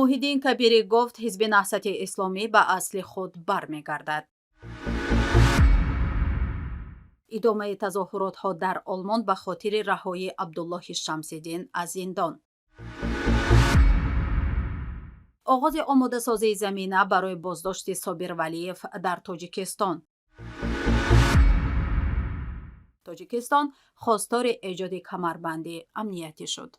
موحیدین کبیری گفت حزب نهضت اسلامی به اصل خود برمیگردد. ادامه تظاهرات‌ها در آلمان به خاطر رهایی عبدالله شمس‌الدین از زندان. آغاز آماده سازی زمینه برای بازداشت صابر ولیف در تاجیکستان. تاجیکستان خواستار ایجاد کمربند امنیتی شد.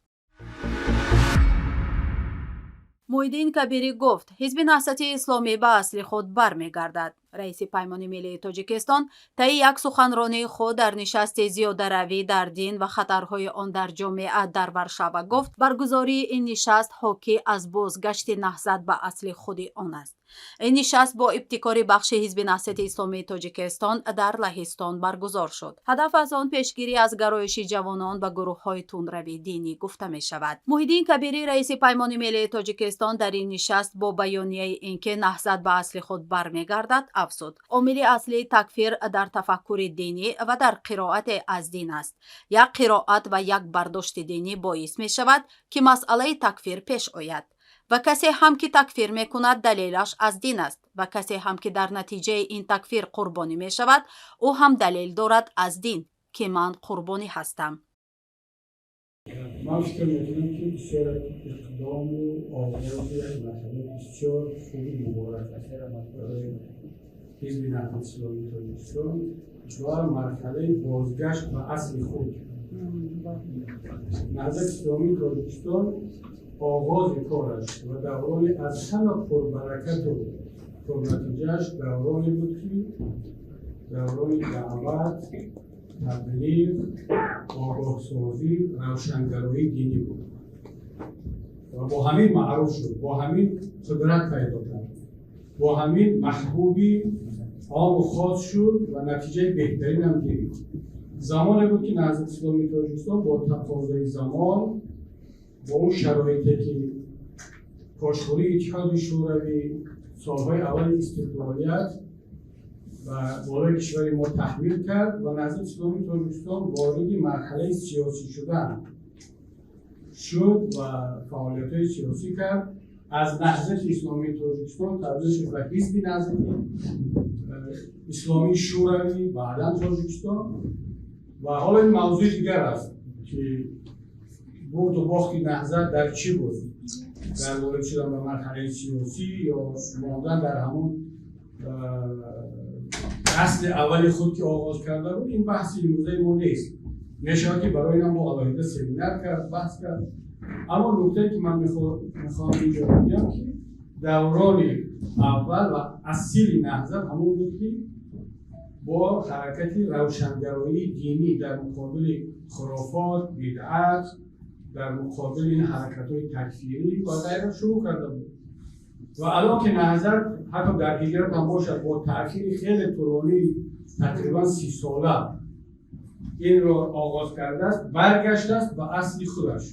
موحیدین کبیری گفت حزب نهضت اسلامی به اصل خود برمیگردد. رئیس پیمان ملی تاجیکستان طی یک سخنرانی خود در نشست زیاده‌روی در دین و خطرهای آن در جامعه در ورشاو گفت برگزاری این نشست حاکی از بازگشت نهضت به اصل خود آن است. این نشست با ابتکار بخش حزب نهضت اسلامی تاجیکستان در لهستان برگزار شد. هدف از آن پیشگیری از گرایش جوانان به گروه‌های تندروی دینی گفته می شود. موحیدین کبیری رئیس پیمان ملی تاجیکستان در این نشست با بیانیه اینکه نهضت به اصل خود برمیگردد افزود عامل اصلی تکفیر در تفکر دینی و در قرائت از دین است. یک قرائت و یک برداشت دینی باعث می شود که مسئله تکفیر پیش آید و کسی هم که تکفیر می کند دلیلش از دین است و کسی هم که در نتیجه این تکفیر قربانی می شود او هم دلیل دارد از دین که من قربانی هستم. من فکر می‌کنم که بسیار اقدام و آغاز یک مسئله بسیار خوبی مبارک است برای حزب نهضت اسلامی تاجیکستان و مرحله بازگشت به اصل خود. نهضت اسلامی تاجیکستان آغاز کارش و دوران از همه پربرکت و پرنتیجه‌اش دورانی بود که دوران دعوت، تبلیغ، آگاهسازی، روشنگرایی دینی بود و با همین معروف شد، با همین قدرت پیدا کرد، با همین محبوبی عام و خاص شد و نتیجه بهترین هم گرفت. زمانی بود که نهضت اسلامی تاجیکستان با تقاضای زمان با اون شرایطی که پاشخوری اتحاد شوروی سالهای اول استقلالیت و بالای کشور ما تحمیل کرد و نهضت اسلامی تاجیکستان وارد مرحله سیاسی شدن شد و فعالیت‌های سیاسی کرد. از نهضت اسلامی تاجیکستان تبدیل شد به حزب نهضت اسلامی شوروی بعداً تاجیکستان و حالا این موضوع دیگر است که برد و باخت نهضت در چی بود؟ در وارد شدن به مرحله سیاسی یا ماندن در همون اصل اولی خود که آغاز کرده بود. این بحث امروزه ما نیست. میشه که برای این ما علاوه سمینار کرد، بحث کرد. اما نکته‌ای که من میخوام اینجا بگم که دوران اول و اصیل نهضت همون بود که با حرکت روشنگرایی دینی در مقابل خرافات، بدعت، در مقابل این حرکت‌های تکفیری و غیره شروع کرده بود. و الان که نهضت حتی در هجرت هم باشد با تأخیر خیلی طولانی تقریبا 30 ساله این را آغاز کرده است، برگشته است به اصل خودش.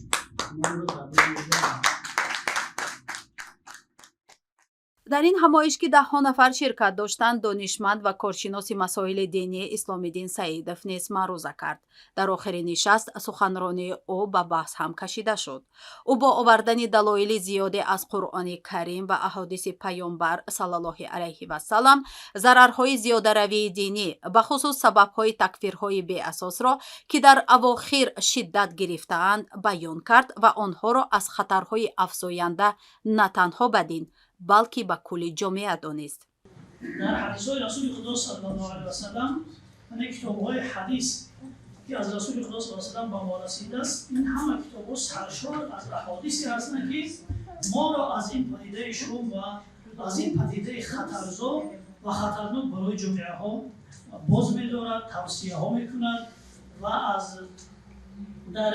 در این همایش که ده‌ها نفر شرکت داشتند دانشمند و کارشناس مسائل دینی اسلام‌الدین سعیدов نیز معروضه کرد. در آخرین نشست سخنرانی او به بحث هم کشیده شد. او با آوردن دلایل زیادی از قرآن کریم و احادیث پیامبر صلی الله علیه و سلم ضررهای زیاده‌روی دینی به خصوص سبب‌های تکفیرهای بی اساس را که در اواخر شدت گرفته‌اند بیان کرد و آنها را از خطرهای افزاینده نه تنها به دین بلکه به کل جامعه دانست. در حدیث‌های رسول خدا صلی الله علیه و سلم یعنی کتاب‌های حدیث که از رسول خدا صلی الله علیه و سلم به ما رسیده است، این همه کتاب‌ها سرشار از احادیثی هستند که ما را از این پدیده شوم و از این پدیده خطرزا و خطرناک برای جامعه ها باز می‌دارد، توصیه ها می‌کند و از در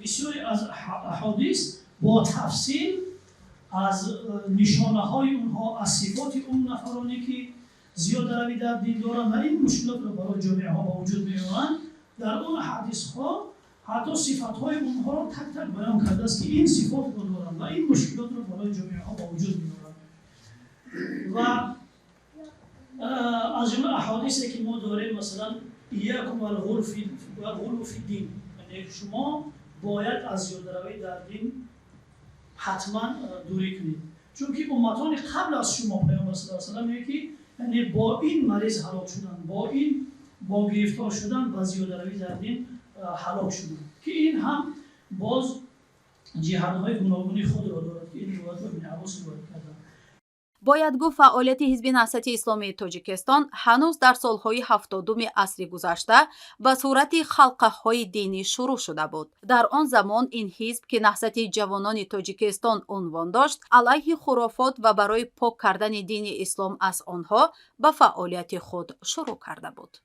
بسیاری از احادیث با تفصیل از نشانه های اونها، از صفات اون نفرانی که زیاده روی در دین دارند و این مشکلات رو برای جامعه ها با وجود میارند، در اون حدیث ها حتی صفات های اونها رو تک تک بیان کرده است که این صفات رو دارند و این مشکلات رو برای جامعه ها با وجود میارند. و از جمله احادیثی که ما داریم مثلا ایاکم الغلو فی الدین، یعنی شما باید از زیاده روی در دین حتما دوری کنید. چون که امتان قبل از شما پیامبر صلی الله علیه و آله میگه که یعنی با این مریض هلاک شدن، با گرفتار شدن و زیاده روی در دین هلاک شدن، که این هم باز جهادهای گوناگونی خود را دارد که این روایت را ابن عباس روایت کردند. باید گفت فعالیت حزب نهضت اسلامی تاجیکستان هنوز در سالهای 70 عصر گذشته به صورت خلقه‌های دینی شروع شده بود. در آن زمان این حزب که نهضت جوانان تاجیکستان عنوان داشت، علیه خرافات و برای پاک کردن دین اسلام از آنها به فعالیت خود شروع کرده بود.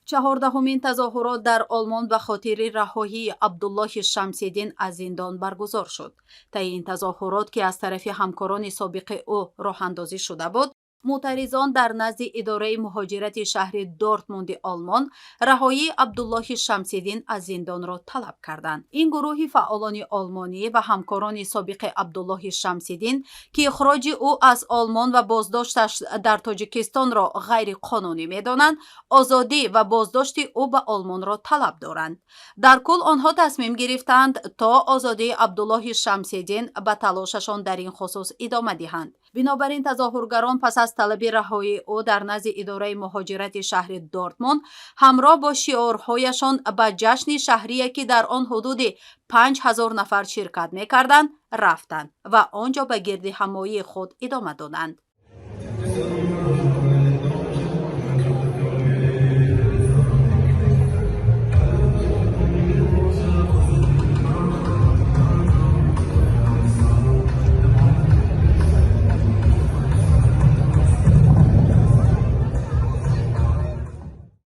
14مین تظاهرات در آلمان به خاطر رهایی عبدالله شمس‌الدین از زندان برگزار شد. طی این تظاهرات که از طرف همکاران سابق او راه اندازی شده بود، معترضان در نزد اداره مهاجرت شهر دورتموند آلمان رهایی عبدالله شمس‌الدین از زندان را طلب کردند. این گروه فعالان آلمانی و همکاران سابق عبدالله شمس‌الدین که اخراج او از آلمان و بازداشتش در تاجیکستان را غیر قانونی می‌دانند، آزادی و بازداشت او به آلمان را طلب دارند. در کل آنها تصمیم گرفتند تا آزادی عبدالله شمس‌الدین به تلاششان در این خصوص ادامه دهند. بنابراین تظاهرگران پس از طلب رهایی او در نزد اداره مهاجرت شهر دورتموند همراه با شعارهایشان به جشن شهری که در آن حدود 5000 نفر شرکت می‌کردند رفتند و آنجا به گرد همایی خود ادامه دادند.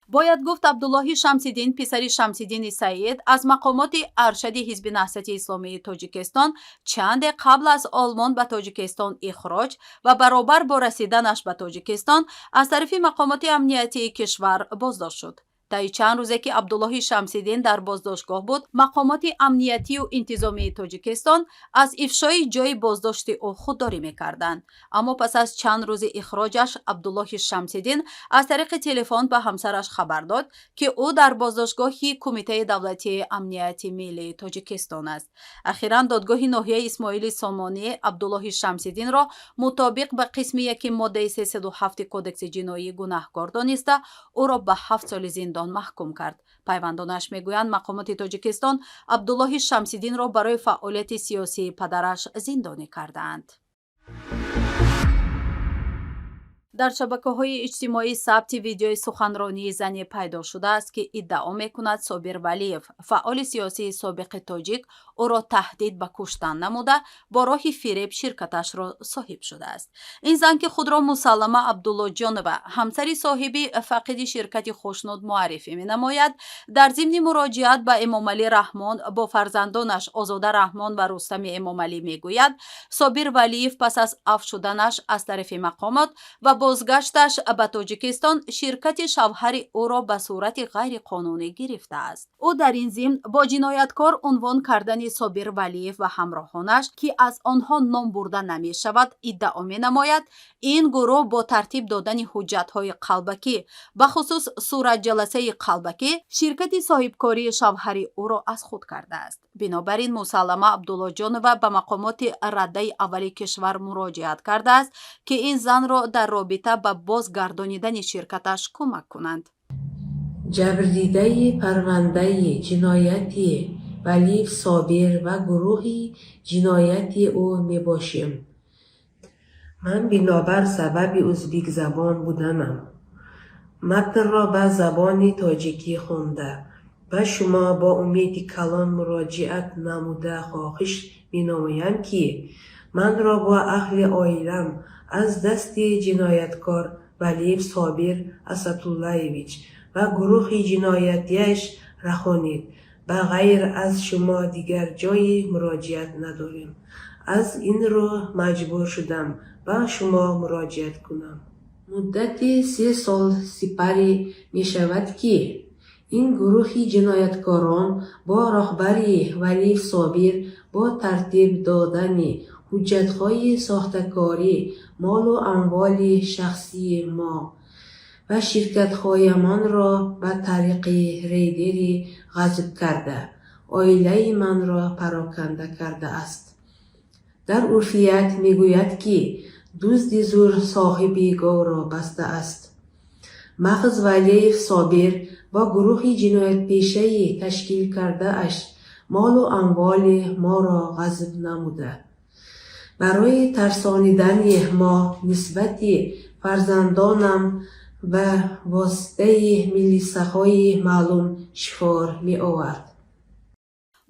باید گفت عبدالله شمس‌الدین پسر شمس‌الدین سعید از مقامات ارشد حزب نهضت اسلامی تاجیکستان چند قبل از آلمان به تاجیکستان اخراج و برابر با رسیدنش به تاجیکستان از طرف مقامات امنیتی کشور بازداشت شد. طی چند روزه که عبدالله شمس‌الدین در بازداشتگاه بود، مقامات امنیتی و انتظامی تاجیکستان از افشای جای بازداشت او خودداری می‌کردند. اما پس از چند روز اخراجش، عبدالله شمس‌الدین از طریق تلفن به همسرش خبر داد که او در بازداشتگاهی کمیته دولتی امنیت ملی تاجیکستان است. اخیراً دادگاه ناحیه اسماعیل سامانی عبدالله شمس‌الدین را مطابق به قسم 1 ماده 307 کدکس جنایی گناهکار دانسته او را به 7 سال زندان محکوم کرد. پیوندانش میگویند مقامات تاجیکستان عبدالله شمس‌الدین را برای فعالیت سیاسی پدرش زندانی کردند. در شبکه‌های اجتماعی ثبت ویدیوی سخنرانی زنی پیدا شده است که ادعا می‌کند صابر ولیف، فعال سیاسی سابق تاجیک، او را تهدید به کشتن نموده با راه فریب شرکتش را صاحب شده است. این زن که خود را مسلمه عبدالله جانبه، همسر صاحب فقید شرکت خوشنود معرفی می‌نماید، در ضمن مراجعت به امام علی رحمان با فرزندانش آزاده رحمان و رستم امام علی میگوید صابر ولیف پس از عفو شدنش از طرف مقامات و بازگشتش به تاجیکستان شرکت شوهر او را به صورت غیر قانونی گرفته است. او در این ضمن با جنایتکار عنوان کردن صابر ولیف و همراهانش که از آنها نام برده نمی شود ادعا می نماید این گروه با ترتیب دادن حجت‌های قلبکی به خصوص صورت جلسه قلبکی شرکت صاحبکاری شوهر او را از خود کرده است. بنابراین مسلمه عبدالله جانبه به مقامات رده اولی کشور مراجعت کرده است که این زن را در رابطه با بازگردانیدن شرکتش کمک کنند. جبردیده پرونده جنایتی ولیف صابر و گروه جنایتی او می باشیم. من بنابر سبب ازبک زبان بودنم. متن را به زبان تاجیکی خونده و شما با امید کلان مراجعت نموده خواهش می نمایم که من را با اهل آیلم از دست جنایتکار ولیف صابر اسداللهویچ و گروه جنایتیش رهانید. به غیر از شما دیگر جای مراجعت نداریم. از این رو مجبور شدم به شما مراجعت کنم. مدت 3 سال سپری می شود که این گروه جنایتکاران با رهبری ولیف صابر با ترتیب دادن حجت‌های ساختکاری مال و اموال شخصی ما و شرکت‌هایمان را به طریق ریدری غصب کرده oilai man را پراکنده کرده است. در عرفیت میگوید که دزد زور صاحب گاو را بسته است. مغز ولی صابر با گروه جنایت پیشه تشکیل کرده اش مال و اموال ما را غصب نموده. برای ترسانیدن ما نسبت فرزندانم و واسطه ملیسه‌های معلوم شفار می آورد.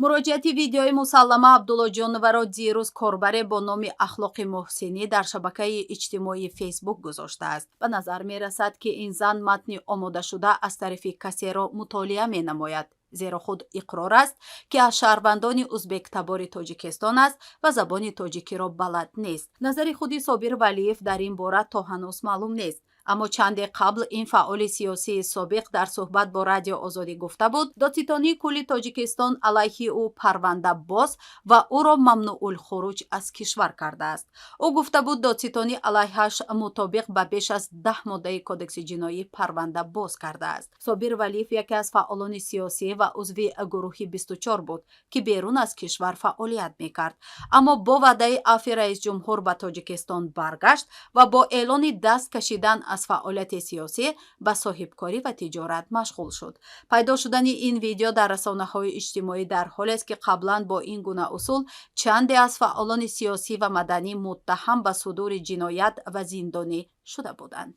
муроҷиати видеои мусаллама абдуллоҷоноваро дирӯз корбаре бо номи ахлоқи муҳсинӣ дар шабакаи иҷтимоии фейсбук гузоштааст. ба назар мерасад ки ин зан матни омодашуда аз тарафи касеро мутолиа менамояд, зеро худ иқрор аст ки аз шаҳрвандони узбектабори тоҷикистон аст ва забони тоҷикиро балад нест. назари худи Собир Валиев дар ин бора то ҳанӯз маълум нест. аммо чанде қабл ин фаъоли сиёсии собиқ дар суҳбат бо Радио Озодӣ гуфта буд, додситонии кулли Тоҷикистон алайҳи ӯ парванда боз ва ӯро мамнуъулхуруҷ аз кишвар кардааст. ӯ гуфта буд додситонӣ алайҳаш мутобиқ ба беш аз 10 моддаи Кодекси ҷиноӣ парванда боз кардааст. Собир Валиев яке аз фаъолони сиёсӣ ва узви гурӯҳи 24 буд, ки берун аз кишвар фаъолият мекард. аммо бо ваъдаи афви раисҷумҳур ба Тоҷикистон баргашт ва бо эълони даст кашидан аз фаъолияти сиёсӣ ба соҳибкорӣ ва тиҷорат машғул шуд. пайдо шудани ин видео дар расонаҳои иҷтимоӣ дар ҳоле аст ки қаблан бо ин гуна усул чанде аз фаъолони сиёсӣ ва маданӣ муттаҳам ба судури ҷиноят ва зиндонӣ шуда буданд.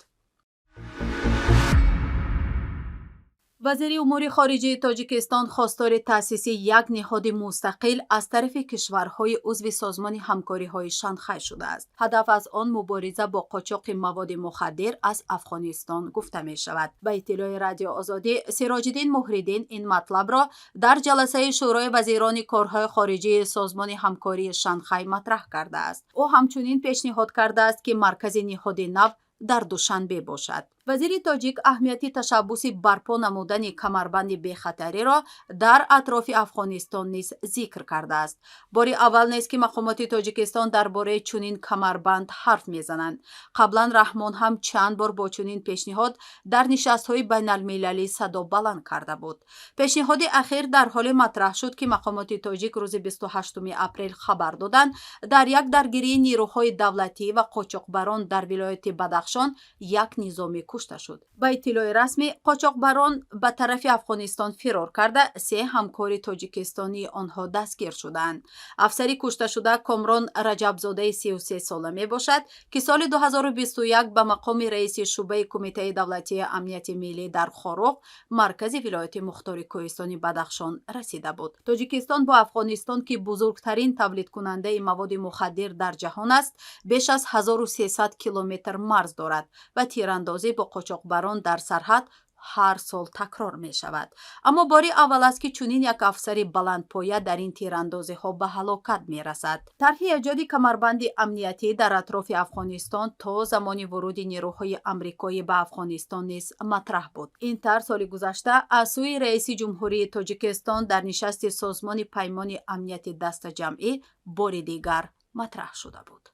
вазири умури хориҷии Тоҷикистон хостори таъсиси як неҳоди мустақил аз тарафи кишварҳои узви созмони ҳамкориҳои Шанхай шудааст. ҳадаф аз он мубориза бо қочоқи маводи мухаддир аз Афғонистон гуфта мешавад. ба иттилои Радио Озодӣ, Сироҷиддин Муҳриддин ин матлабро дар ҷаласаи шӯрои вазирони корҳои хориҷии созмони ҳамкории Шанхай матраҳ кардааст. ӯ ҳамчунин пешниҳод кардааст ки маркази неҳоди нав дар Душанбе бошад. вазири тоҷик аҳамияти ташаббуси барпо намудани камарбанди бехатариро дар атрофи Афғонистон низ зикр кардааст. бори аввал нест ки мақомоти Тоҷикистон дар бораи чунин камарбанд ҳарф мезананд. қаблан Раҳмон ҳам чанд бор бо чунин пешниҳод дар нишастҳои байналмилалӣ садо баланд карда буд. пешниҳоди ахир дар ҳоле матраҳ шуд ки мақомоти тоҷик рӯзи 28 апрел хабар доданд дар як даргирии нерӯҳои давлатӣ ва қочоқбарон дар вилояти Бадахшон як низоми кушта шуд. ба иттилои расмӣ, қочоқбарон ба тарафи Афғонистон фирор карда 3 ҳамкори тоҷикистонии онҳо дастгир шуданд. афсари кушташуда Комрон Раҷабзодаи 33 сола мебошад, ки соли 2021 ба мақоми раиси шуъбаи Кумитаи давлатии амнияти миллӣ дар Хорӯғ, маркази вилояти Мухтори Кӯҳистони Бадахшон расида буд. Тоҷикистон бо Афғонистон, ки бузургтарин тавлидкунандаи маводи мухаддир дар ҷаҳон аст, беш аз 1300 километр марз дорад ва тирандозӣ бо қочоқбарон дар сарҳад ҳар сол такрор мешавад. аммо бори аввал аст ки чунин як афсари баландпоя дар ин тирандозиҳо ба ҳалокат мерасад. тарҳи эҷоди камарбанди амниятӣ дар атрофи Афғонистон то замони вуруди нерӯҳои амрикоӣ ба Афғонистон низ матраҳ буд. ин тарз соли гузашта аз сӯи раиси ҷумҳурии Тоҷикистон дар нишасти созмони паймони амнияти дастаҷамъӣ бори дигар матраҳ шуда буд.